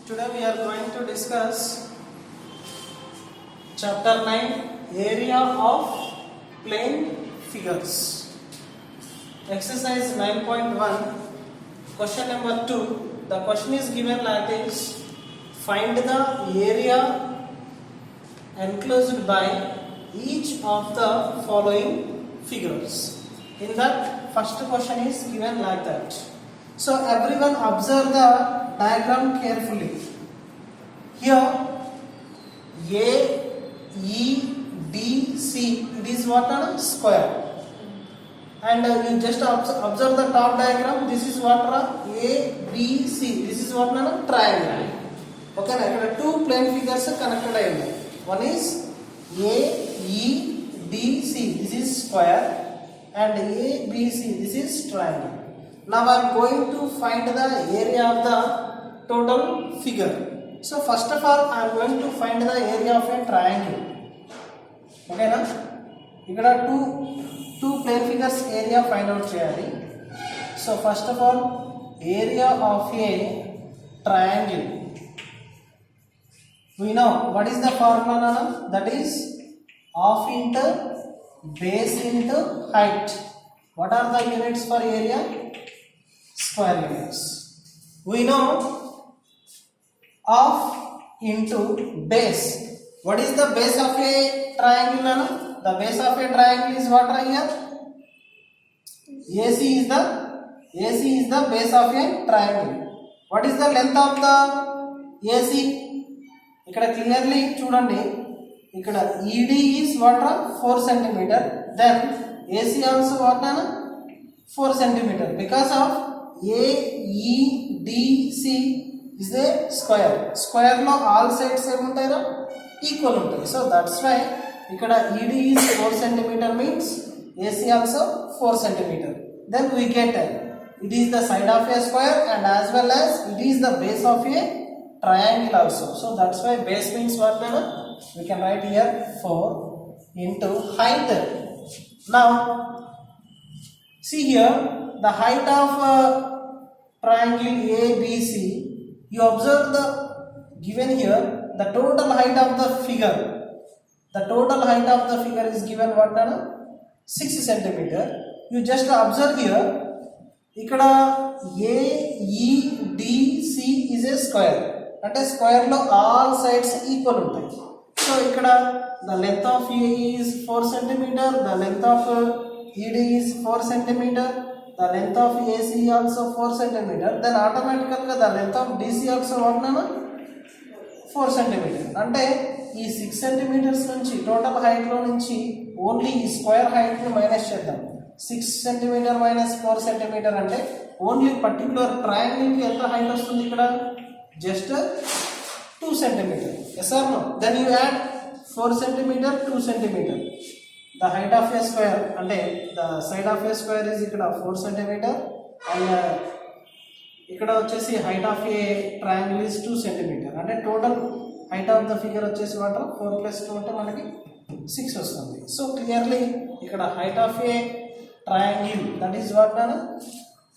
Today we are going to discuss chapter 9, area of plane figures. Exercise 9.1, question number 2. The question is given like this: find the area enclosed by each of the following figures. In that, first question is given like that. So everyone observe the diagram carefully. Here A, E, D, C, it is what a square. And you just observe the top diagram. This is what A, B, C. This is what a triangle. Okay, now two plane figures are connected. One is A, E, D, C. This is square, and A, B, C. This is triangle. Now I am going to find the area of the total figure. So first of all, I am going to find the area of a triangle. Okay, na? Here two plane figures area find out cheyali. So first of all, area of a triangle. We know what is the formula, Nana? That is half into base into height. What are the units for area? Square units. We know half into base. What is the base of a triangle, Nana? The base of a triangle is what right here? AC is the base of a triangle. What is the length of the AC? ఇక్కడ clearly చూడండి, ఇక్కడ ED is what 4 cm, then AC also what 4 cm, because of AEDC is a square లో all sides ఏముంటాయిరా equal ఉంటాయి. So that's why ఇక్కడ ED is 4 cm means AC also 4 cm. Then we get it is the side of a square and as well as it is the base of a triangle also. So that's why base means what, Nana? We can write here 4 into height. Now see here the height of triangle ABC. You observe the given here the total height of the figure. The total height of the figure is given what, Nana? 6 cm. You just observe here. ఇక్కడ AEDC is a square. అంటే square లో all sides equal ఉంటాయి. So ఇక్కడ the length of AE is 4 cm, the length of ED is 4 cm, the length of AC also 4 cm. Then ఆటోమేటికల్ గా the length of DC also what, Nana? 4 cm. అంటే ఈ 6 cm నుంచి total height లో నుంచి only ఈ square height ని minus చేద్దాం. 6 cm minus 4 cm అంటే ఓన్లీ పర్టికులర్ ట్రయాంగిల్ కి ఎంత హైట్ వస్తుంది ఇక్కడ? Just 2 cm. Yes or no? Then you add 4 cm, 2 cm. The height of a square, and the side of a square is ikkada 4 cm, and ikkada vachesi height of a triangle is 2 cm. And total height of the figure vachesi what 4 plus 2 ante manaki 6 vastundi. So clearly ikkada height of a triangle, that is what, Nana?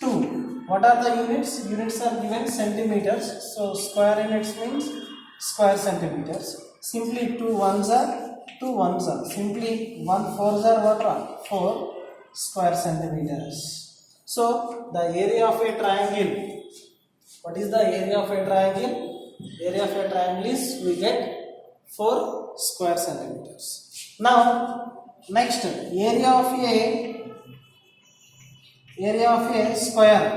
2. What are the units? Units are given centimeters. So square units means square centimeters. Simply 2 ones are 2 ones are. Simply 1 fours are what? 4 square centimeters. So the area of a triangle. What is the area of a triangle? Area of a triangle is we get 4 square centimeters. Now next, area of a square.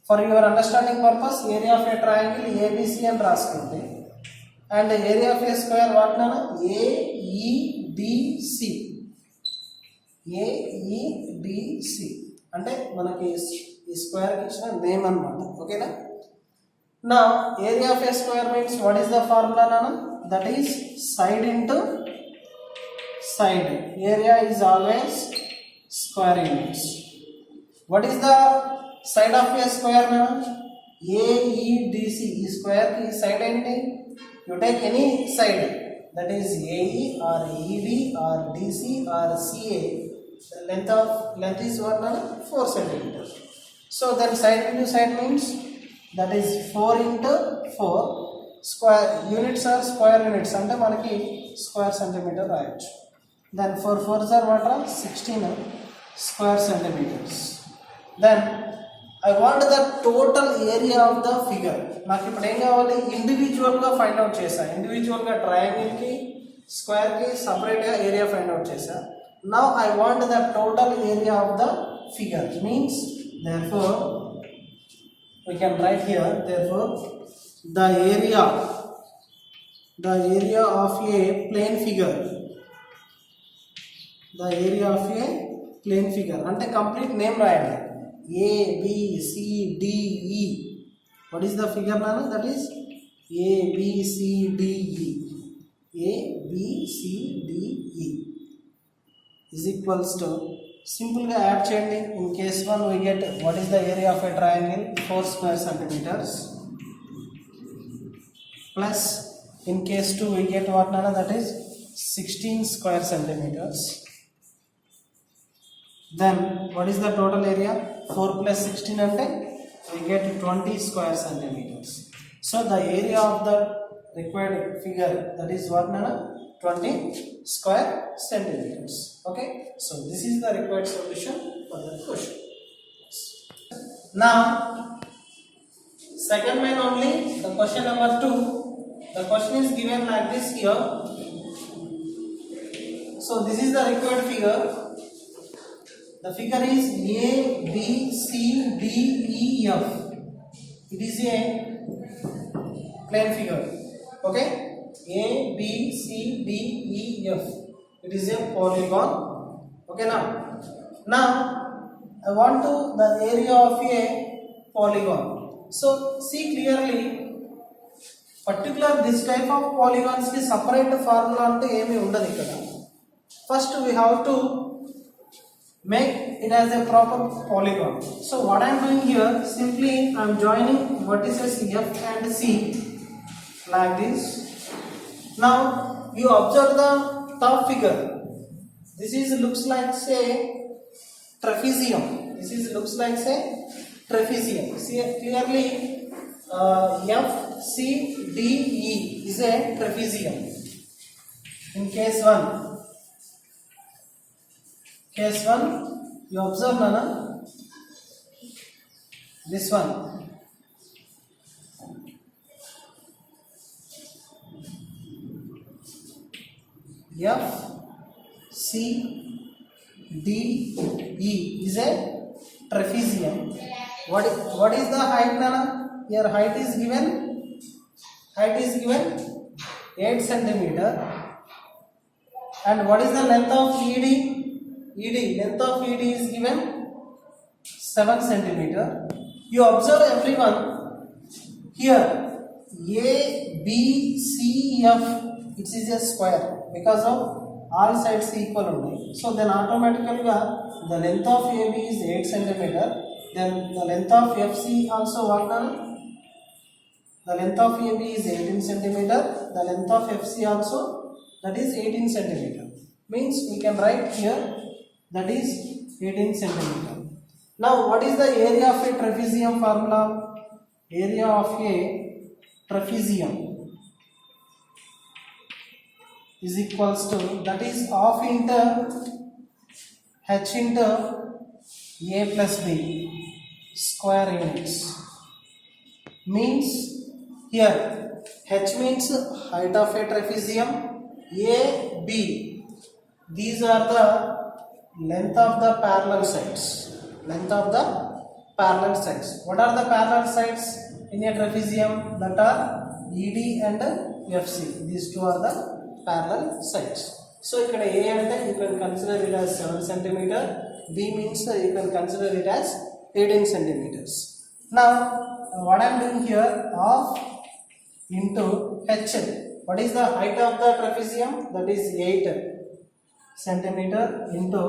For your understanding purpose, area of a triangle ABC and రాసుకోండి, and area of a square what, Nana? AEDC. AEDC అంటే మనకి ఈ square కి ఇచ్చిన name అన్నమాట. ఓకేనా? Now area of a square means what is the formula, Nana? That is side into side. Area is always square units. What is the side of a square, na? AEDC. ఈ square కి side ఏంటి? You take any side, that is AE or ED or DC or CA. The length is what, na? 4 cm. So then side into side means that is 4 into 4 square units are square units అంటే మనకి square centimeter రాయొచ్చు. Then 4 4s are what are 16 square centimeters. Then I want the total area of the figure. నాకు ఇప్పుడు ఏం కావాలి, ఇండివిజువల్గా find out చేసా. ఇండివిజువల్గా ట్రయాంగిల్కి స్క్వేర్కి సపరేట్గా ఏరియా ఫైండ్ అవుట్ చేసా. Now I want the total area of the figure. Means therefore we can write here, therefore the area of a plane figure, the area of a plane figure అంటే complete name రాయాలి. A B C D E. What is the figure nana? That is A B C D E. A B C D E is equals to, simple గా add చేయండి. In case 1 we get what is the area of a triangle, 4 square centimeters, plus in case 2 we get what nana? That is 16 square centimeters. Then what is the total area? 4 plus 16 ante we get 20 square centimeters. So the area of the required figure, that is what nana? 20 square centimeters. Okay, so this is the required solution for that question. Now second main only, the question number 2. The question is given like this here. So this is the required figure. The figure is A B C D E F. It is a plane figure. Okay, A B C D E F. It is a polygon. Okay, now I want to the area of a polygon. So see clearly, particular this type of polygons ki separate formula ante emi undadu ikkada. First we have to make it as a proper polygon. So what I am doing here, simply I am joining vertices F and C like this. Now you observe the top figure. This is looks like say trapezium. This is looks like say trapezium. See clearly, F C D E is a trapezium. In case 1 you observe nana, this one F C D E is a trapezium. What is the height nana? Your height is given 8 centimeter. And what is the length of ED? Length of ED is given 7 centimeter. You observe everyone here, A B C F, it is a square because of all sides equal only. So then automatically the length of AB is 8 centimeter. Then the length of FC also what nana? The length of AB is 18 centimeter. The length of FC also, that is 18 centimeter. Means we can write here, that is 18 centimeter. Now what is the area of a trapezium formula? Area of a trapezium is equals to, that is half into H into A plus B square units. Means here H means height of a trapezium, A B, these are the length of the parallel sides. Length of the parallel sides. What are the parallel sides in a trapezium? That are ED and FC. These two are the parallel sides. So ikkada A ante you can consider it as 7 centimeter. B means you can consider it as 18 centimeters. Now what I am doing here, half into H. What is the height of the trapezium? That is 8 centimeter into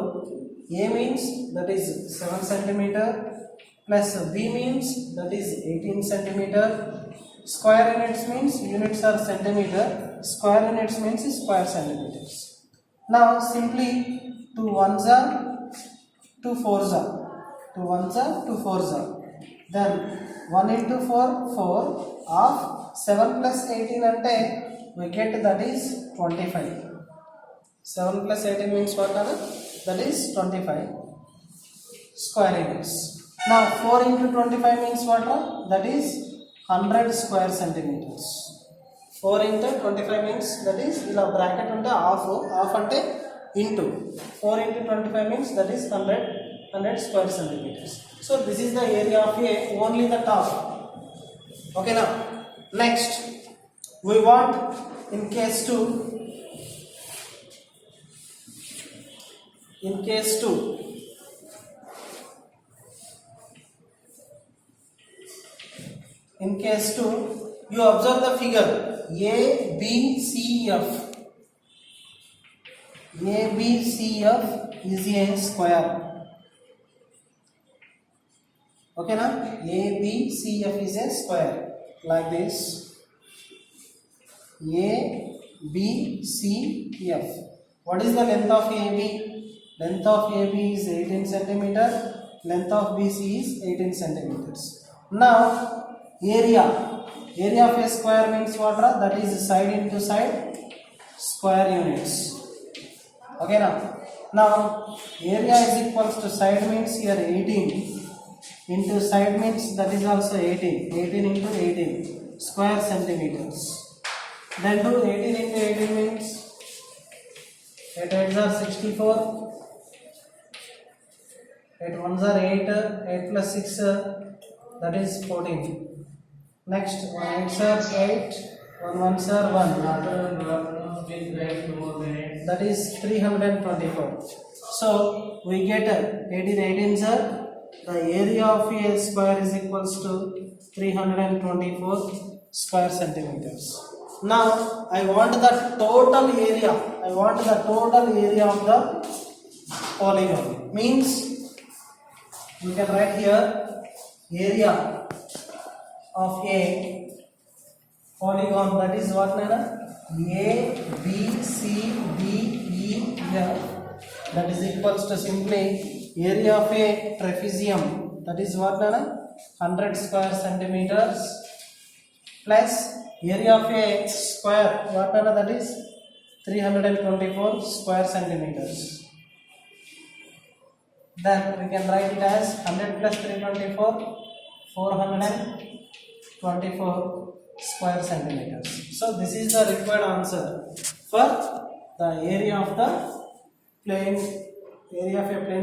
A means that is 7 centimeter plus B means that is 18 centimeter. Square units means units are centimeter. Square units means square centimeters. Now simply 2 1s are 2 4s are 2 1s are 2 4s are. Then 1 into 4 4 of 7 plus 18 ante we get that is 25. 7 plus 18 means what are that is 25 square units. Now 4 into 25 means what are that is 100 square centimeters. 4 into 25 means that is ila bracket unte half ante into 4 into 25 means that is 100 square centimeters. So this is the area of A, only the top. Okay, now next we want in case 2 you observe the figure ABCF is a square. Okay na, ABCF is a square like this. ABCF. What is the length of AB? Length of AB is 18 centimeter. Length of BC is 18 centimeters. Now area of a square means what? That is side into side square units. Okay now area is equals to side means here 18 into side means that is also 18 into 18 square centimeters. Then do 18 into 18 means 8 8s are 64, 8 1s are 8, 8 plus 6 that is 14. Next 1 8s are 8, 1 1s are 1, that is 324. So we get 18 18s are the area of a square is equals to 324 square centimeters. Now I want the total area. Of the polygon. Means we can write here area of a polygon, that is what nana A B C D E F, that is equals to simply area of a trapezium, that is what nana 100 square centimeters plus area of a square, what nana that is 324 square centimeters. Then we can write it as 100 plus 324 424 square centimeters. So this is the required answer for the area of a plane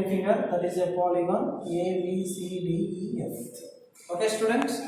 figure, that is a polygon A B C D E F. Okay students.